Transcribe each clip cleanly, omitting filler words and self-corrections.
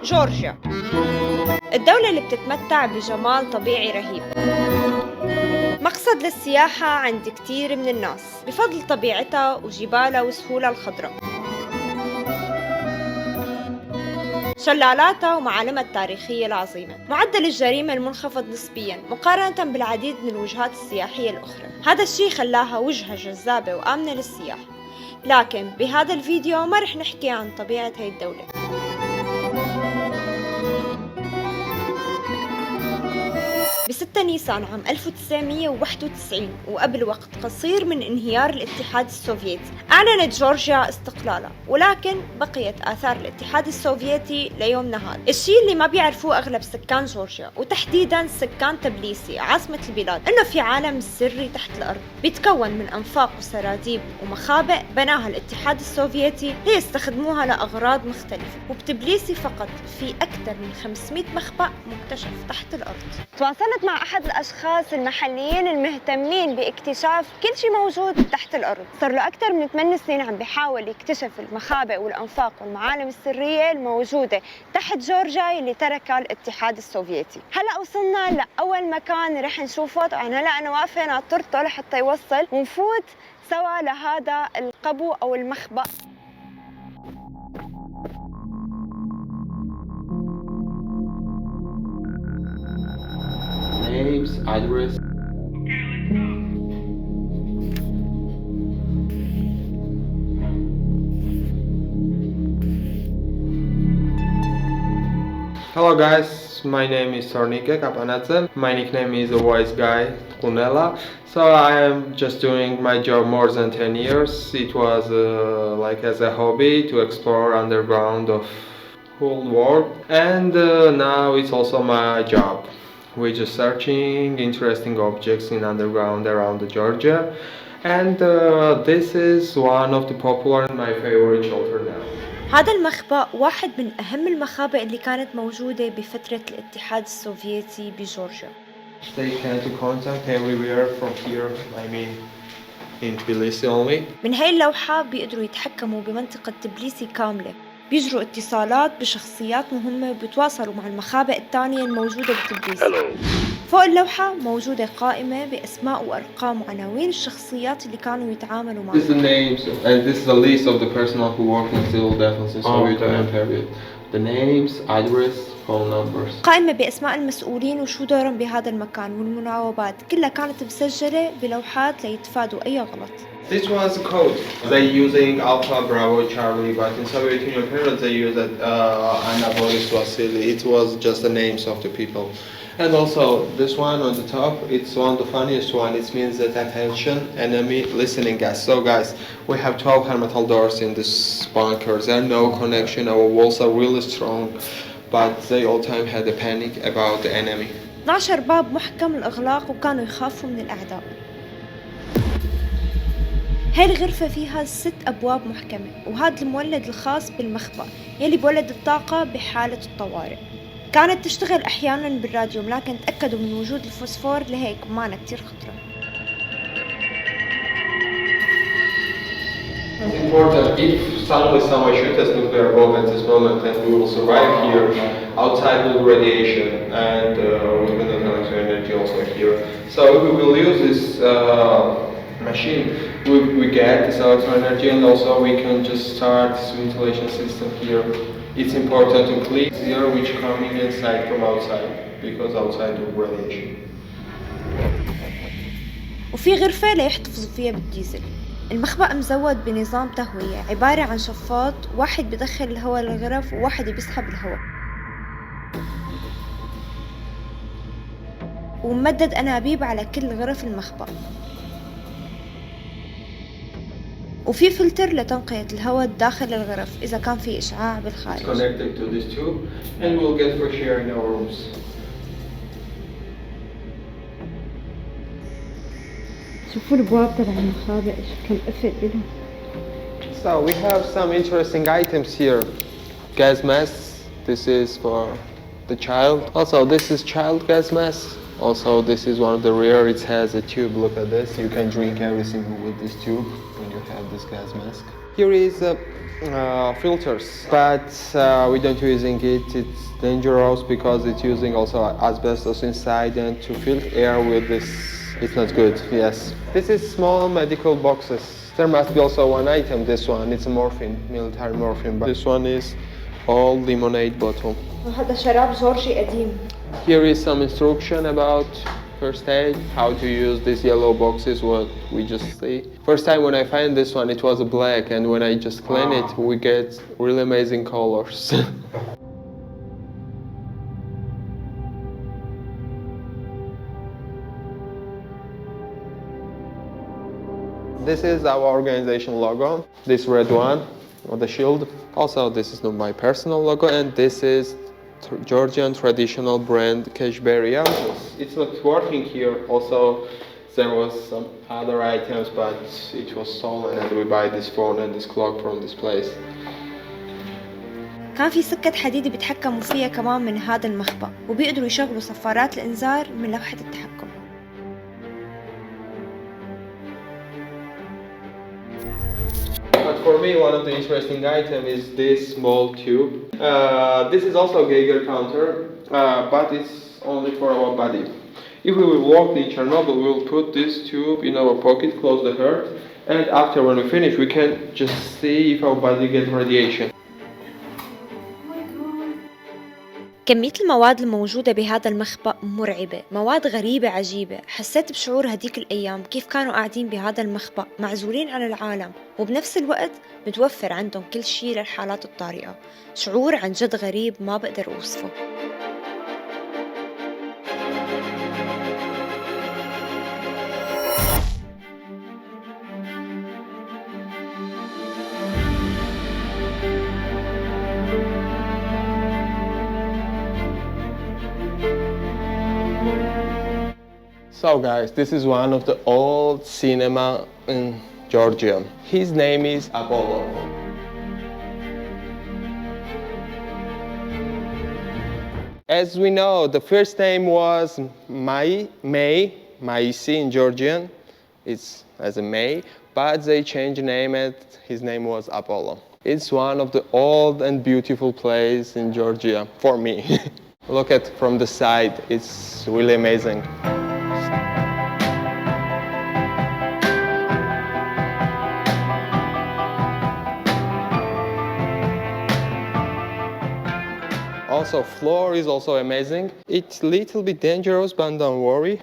جورجيا، الدولة اللي بتتمتع بجمال طبيعي رهيب، مقصد للسياحة عند كتير من الناس بفضل طبيعتها وجبالها وسهولها الخضراء، شلالاتها ومعالمها التاريخية العظيمة. معدل الجريمة المنخفض نسبياً مقارنة بالعديد من الوجهات السياحية الأخرى، هذا الشيء خلاها وجهة جذابة وآمنة للسياح. لكن بهذا الفيديو ما رح نحكي عن طبيعة هاي الدولة. ب6 نيسان عام 1991 وقبل وقت قصير من انهيار الاتحاد السوفيتي أعلنت جورجيا استقلالها، ولكن بقيت آثار الاتحاد السوفيتي ليومنا هذا. الشيء اللي ما بيعرفوه أغلب سكان جورجيا وتحديدا سكان تبليسي عاصمة البلاد إنه في عالم سري تحت الأرض بيتكون من أنفاق وسراديب ومخابئ بناها الاتحاد السوفيتي ليستخدموها لأغراض مختلفة. وبتبليسي فقط في أكثر من 500 مخبأ مكتشف تحت الأرض. تواصلت مع أحد الأشخاص المحليين المهتمين باكتشاف كل شيء موجود تحت الأرض. صار له أكثر من 8 سنين عم بيحاول يكتشف المخابئ والأنفاق والمعالم السرية الموجودة تحت جورجيا اللي تركها الاتحاد السوفيتي. هلأ وصلنا لأول مكان رح نشوفه. طبعا هلأ أنا واقفة ناطرته لحتى يوصل ونفوت سوا لهذا القبو أو المخبأ. Names, address. Hello guys, my name is Tornike Kapanadze. My nickname is a wise guy, Kunela. So I am just doing my job more than 10 years. It was like as a hobby to explore underground of whole world, and now it's also my job. We're just searching interesting objects in underground around Georgia, and this is one of the popular and my favorite shelter now. هذا المخبأ واحد من أهم المخابئ اللي كانت موجودة بفترة الاتحاد السوفيتي بجورجيا. They tend to contact everywhere from here, I mean in Tbilisi only. من هاي اللوحة بيقدروا يتحكموا بمنطقة تبليسي كاملة، بيجروا اتصالات بشخصيات مهمة وبيتواصلوا مع المخابئ الثانية الموجودة بتبليسي. فوق اللوحة موجودة قائمة بأسماء وأرقام وعناوين الشخصيات اللي كانوا يتعاملوا معها. This is the names and this is the list of the personnel who worked in civil defense in Soviet Union period. The names, address, phone numbers. قائمة بأسماء المسؤولين وشو دورهم بهذا المكان والمناوبات كلها كانت مسجلة بلوحات ليتفادوا أي غلط. This was a code. They using Alpha, Bravo, Charlie, but in Soviet Union period they used Anna, Boris, Vasily. It was just the names of the people. And also this one on the top, it's one of the funniest one. It means that attention, enemy, listening gas. So guys, we have 12 hermetal doors in this bunker. There are no connection. Our walls are really strong, but they all time had a panic about the enemy. 12 باب محكم الإغلاق وكانوا يخافوا من الأعداء. هاي الغرفة فيها 6 أبواب محكمة، وهذا المولد الخاص بالمخبأ يلي بولد الطاقة بحالة الطوارئ. كانت تشتغل أحياناً بالراديوم، لكن تأكدوا من وجود الفوسفور لهيك معنا كتير خطرة. It's important if suddenly someone shoots us nuclear bomb at this moment and we will survive here, outside will be radiation and we're going to have energy also here. So we will use this machine, we get this electron energy and also we can just start this ventilation system here. It's important to clean the air which coming inside from outside because outside of radiation. وفي غرفة ليحتفظوا فيها بالديزل. المخبأ مزود بنظام تهوية عبارة عن شفاط، واحد بدخل الهواء للغرف وواحد بيسحب الهواء، وممدد أنابيب على كل غرف المخبأ، وفي فلتر لتنقية الهواء داخل الغرف إذا كان في إشعاع بالخارج. Connected to this tube and we'll get fresh air in our rooms. شوفوا الأبواب تبع المخابئ شكل قفل لهم. So we have some interesting items here. Gas masks. This is for the child. Also, this is child gas mask. Also, this is one of the rare. It has a tube. Look at this. You can drink everything with this tube when you have this gas mask. Here is filters, but we don't using it. It's dangerous because it's using also asbestos inside, and to filter air with this, it's not good. Yes, this is small medical boxes. There must be also one item. This one, it's a morphine, military morphine. But this one is all lemonade bottle. وهذا شراب جورجي قديم. Here is some instruction about first aid, how to use these yellow boxes, what we just see. First time when I find this one, it was black, and when I just clean it, we get really amazing colors. This is our organization logo, this red one, or the shield. Also, this is not my personal logo, and this is Georgian traditional brand Kashberia. It's not working here. Also, there was some other items, but it was stolen, and we buy this phone and this clock from this place. كان في سكة حديد بيتحكموا فيها كمان من هذا المخبأ، وبيقدروا يشغلوا صفارات الإنذار من لوحة التحكم. But for me, one of the interesting items is this small tube. This is also a Geiger counter, but it's only for our body. If we will walk in Chernobyl, we will put this tube in our pocket, close the heart, and after when we finish, we can just see if our body gets radiation. كمية المواد الموجودة بهذا المخبأ مرعبة، مواد غريبة عجيبة. حسيت بشعور هديك الأيام كيف كانوا قاعدين بهذا المخبأ معزولين عن العالم، وبنفس الوقت متوفر عندهم كل شيء للحالات الطارئة. شعور عن جد غريب ما بقدر أوصفه. So guys, this is one of the old cinema in Georgia. His name is Apollo. As we know, the first name was Maisi in Georgian. It's as a May, but they changed name and his name was Apollo. It's one of the old and beautiful places in Georgia for me. Look at from the side, it's really amazing. Also, floor is also amazing. It's a little bit dangerous, but don't worry.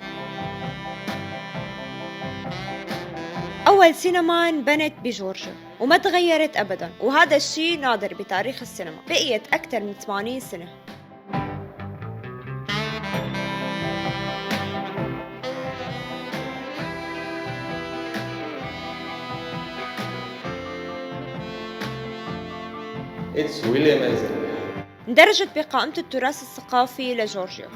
أول سينما انبنت بجورجيا وما تغيرت أبداً، وهذا الشيء نادر بتاريخ السينما. بقيت أكثر من 80 سنة. It's really amazing. اندرجت بقائمة التراث الثقافي لجورجيا.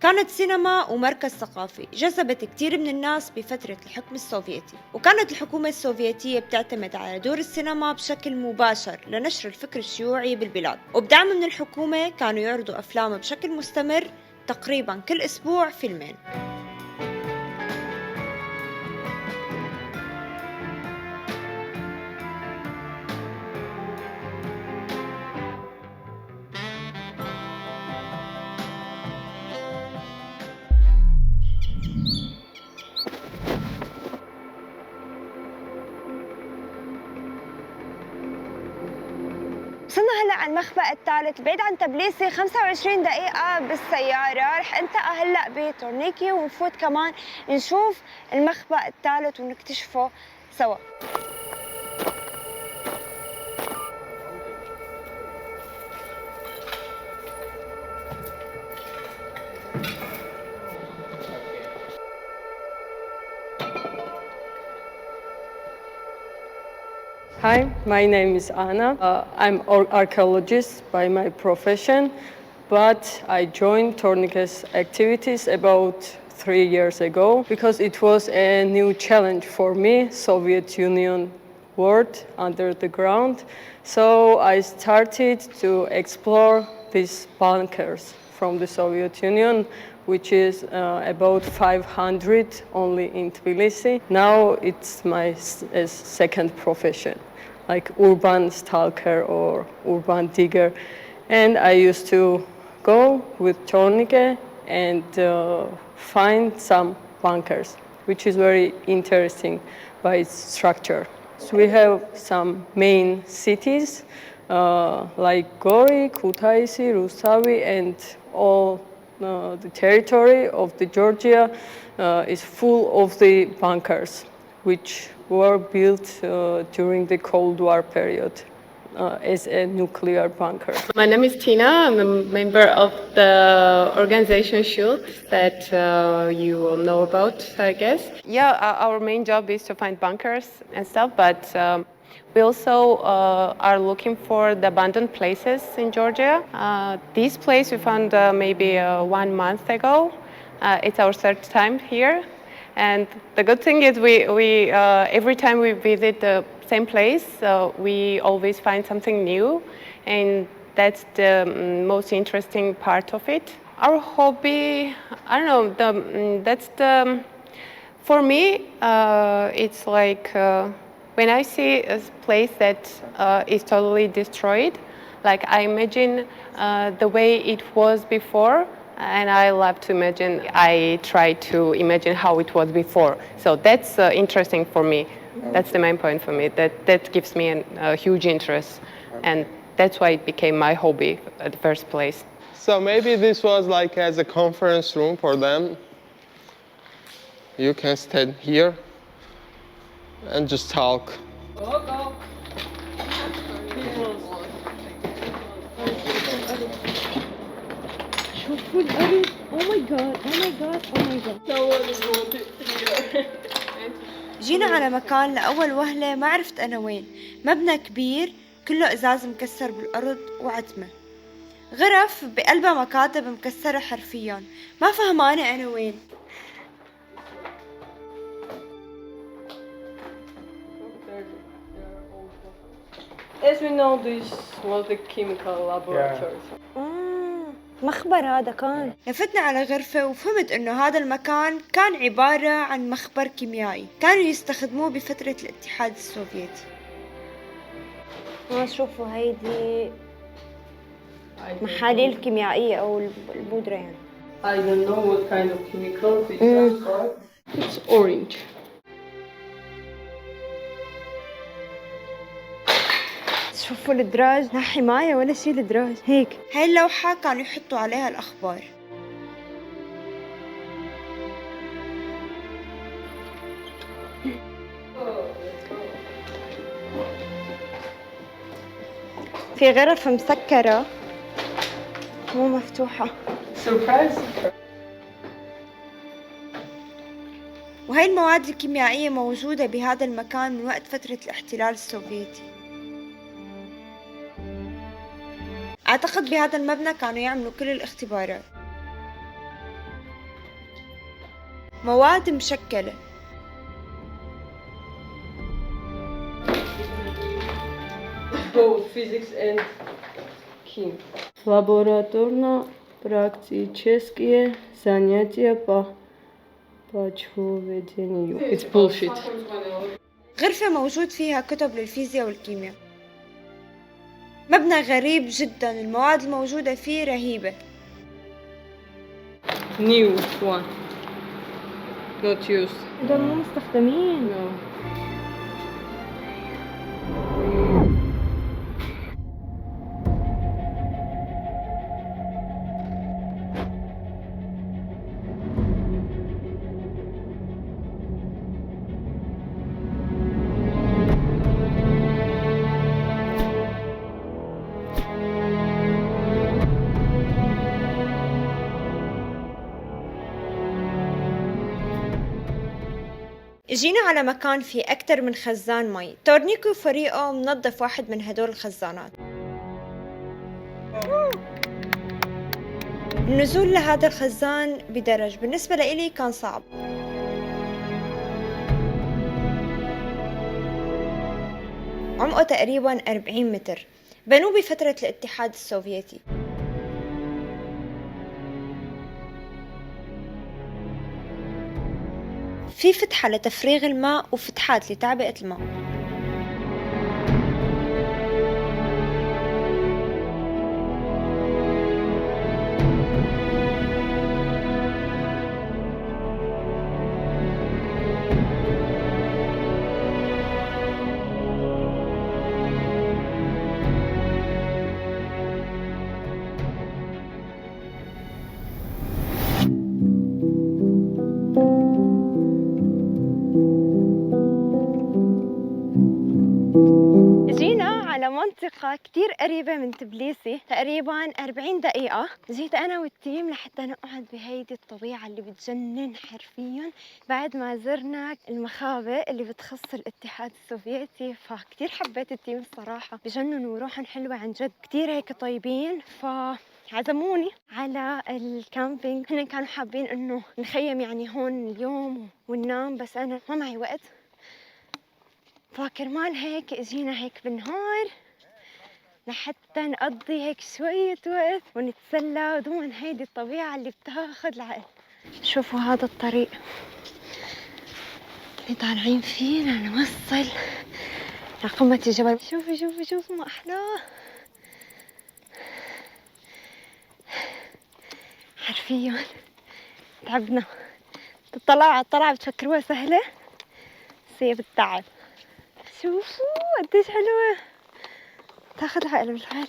كانت سينما ومركز ثقافي جذبت كتير من الناس بفترة الحكم السوفيتي، وكانت الحكومة السوفيتية بتعتمد على دور السينما بشكل مباشر لنشر الفكر الشيوعي بالبلاد، وبدعم من الحكومة كانوا يعرضوا أفلام بشكل مستمر، تقريبا كل أسبوع فيلمين. وصلنا هلا على المخبأ الثالث بعيد عن تبليسي 25 دقيقة بالسيارة. رح انتقل هلا بتورنيكي ونفوت كمان نشوف المخبأ الثالث ونكتشفه سوا. Hi, my name is Anna. I'm an archaeologist by my profession, but I joined Tornike's activities about 3 years ago because it was a new challenge for me, Soviet Union world under the ground. So I started to explore these bunkers. from the Soviet Union, which is about 500 only in Tbilisi. Now it's my second profession, like urban stalker or urban digger. And I used to go with tourniquet and find some bunkers, which is very interesting by its structure. So we have some main cities like Gori, Kutaisi, Rustavi, and all the territory of the Georgia is full of the bunkers, which were built during the Cold War period as a nuclear bunker. My name is Tina. I'm a member of the organization Shield that you all know about, I guess. Yeah, our main job is to find bunkers and stuff, but we also are looking for the abandoned places in Georgia. This place we found maybe 1 month ago. It's our third time here. And the good thing is we every time we visit the same place, we always find something new, and that's the most interesting part of it. Our hobby, I don't know, for me, it's like when I see a place that is totally destroyed, like I imagine the way it was before, and I love to imagine, I try to imagine how it was before. So that's interesting for me. That's the main point for me. That gives me a huge interest, and that's why it became my hobby at the first place. So maybe this was like as a conference room for them. You can stand here and just talk. شوفوا الأرض. Oh my god, oh my god, oh my god. جينا على مكان لأول وهلة ما عرفت أنا وين. مبنى كبير كله إزاز مكسر بالأرض وعتمة. غرف بقلبها مكاتب مكسرة حرفيا. ما فهمانة أنا وين. As we know, this was the chemical laboratory. مخبر هذا كان. لفتنا على غرفة وفهمت إنه هذا المكان كان عبارة عن مخبر كيميائي كانوا يستخدموه بفترة الاتحاد السوفيتي. شوفوا هيدي محاليل كيميائية أو البودرة يعني. I don't know what kind of chemical it is. It's orange. شوفوا الدراج لا حماية ولا شيء الدراج هيك. هاي اللوحة كانوا يحطوا عليها الأخبار. في غرف مسكرة مو مفتوحة. Surprise! وهي المواد الكيميائية موجودة بهذا المكان من وقت فترة الاحتلال السوفيتي. أعتقد بهذا المبنى كانوا يعملوا كل الاختبارات. مواد مشكلة. Both physics and chem. Лабораторно-практические занятия по почвоведению. It's bullshit. غرفة موجود فيها كتب للفيزياء والكيمياء. مبنى غريب جدا، المواد الموجودة فيه رهيبة. New one. Not used. هدول مو مستخدمين. No. جينا على مكان فيه أكتر من خزان مي. تورنيكو وفريقه منظف واحد من هدول الخزانات. النزول لهذا الخزان بدرج بالنسبة لإلي كان صعب. عمقه تقريبا 40 متر. بنوه بفترة الاتحاد السوفيتي. في فتحة لتفريغ الماء وفتحات لتعبئة الماء. جينا على منطقة كتير قريبة من تبليسي، تقريبا 40 دقيقة. جيت أنا والتيم لحتى نقعد بهيدي الطبيعة اللي بتجنن حرفيا، بعد ما زرنا المخابئ اللي بتخص الاتحاد السوفيتي. فكتير حبيت التيم الصراحة، بجننوا وروحهم حلوة عن جد، كتير هيك طيبين. عزموني على الكامبينج، هن كانوا حابين انه نخيم يعني هون اليوم وننام، بس انا ما معي وقت، فكرمال هيك اجينا هيك بالنهار لحتى نقضي هيك شوية وقت ونتسلى ضمن هيدي الطبيعة اللي بتاخد العقل. شوفوا هذا الطريق اللي طالعين فيه لنوصل لقمة الجبل. شوفوا شوفوا شوفوا ما أحلاه، حرفيا تعبنا. الطلعة بتفكروها سهلة بس هي بالتعب. شوفوا قديش حلوة، تاخد عقل بالحال.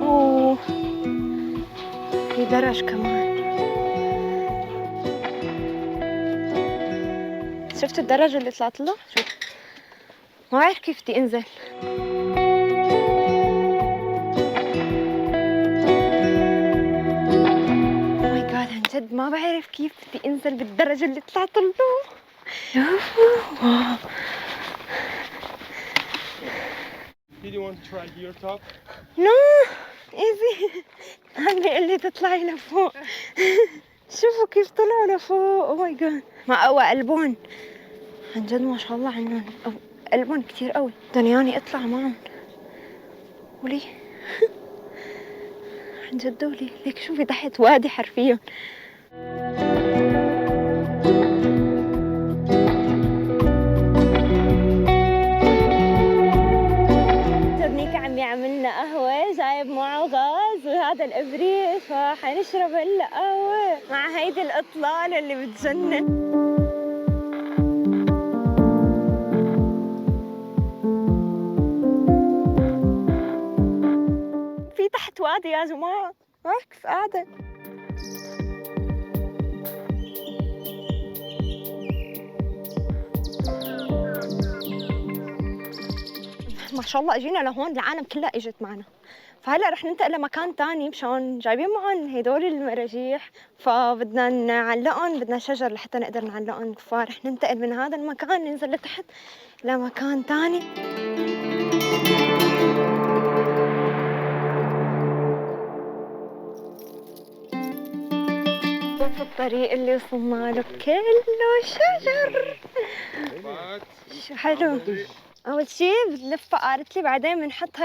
اوه في درج كمان، شفتوا الدرج اللي طلعت له؟ شوف ما بعرف كيف بدي انزل. عن جد ما بعرف كيف بدي انزل بالدرجة اللي طلعت له. شوفوا. Did you want to try your top? نو ايزي، عم بيقول لي تطلعي لفوق. شوفوا كيف طلعوا لفوق. او ماي جاد، ما قوى قلبون عن جد، ما شاء الله عنهم، قلبون كتير قوي. دنياني اطلع معهم ولي. عن جد ولي ليك شوفي تحت وادي حرفيا. عم يعملنا قهوة، جايب معه غاز وهذا الإبريق، فحنشرب هلا قهوة مع هيدي الإطلالة اللي بتجنن. في تحت وادي يا جماعة، كيف قاعدة. ما شاء الله اجينا لهون، العالم كلها اجت معنا. فهلا رح ننتقل لمكان تاني، مشان جايبين معهم هدول المراجيح، فبدنا نعلقهم، بدنا شجر لحتى نقدر نعلقهم. فرح ننتقل من هذا المكان ننزل لتحت لمكان تاني. شوف الطريق اللي وصلنا له كله شجر، شو حلو. أول شي بنلف فقارتلي، بعدين بنحط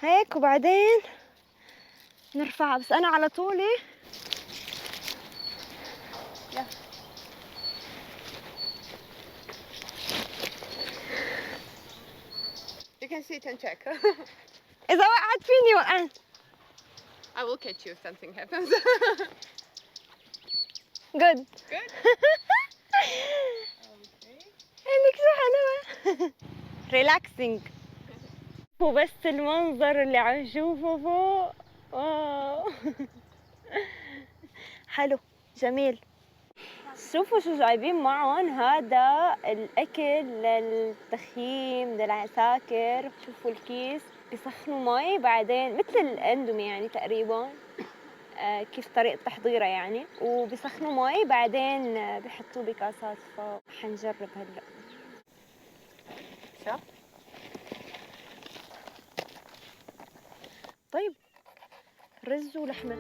هيك وبعدين نرفعها. بس أنا على طولي You can sit and check. إذا وقعت فيني وقعت. I will catch you if something happens. Good. Good. عندك شو حلوة. ريلاكسينج. وبس المنظر اللي عم نشوفه فوق، واو. حلو جميل. شوفوا شو جايبين معهم، هذا الأكل للتخييم للعساكر. شوفوا الكيس، بيسخنوا مي بعدين مثل الاندومي يعني تقريبا، كيف طريقة تحضيرها يعني، وبيسخنوا مي بعدين بيحطوه بكاسات. فحنجرب هلا. طيب رز ولحمة.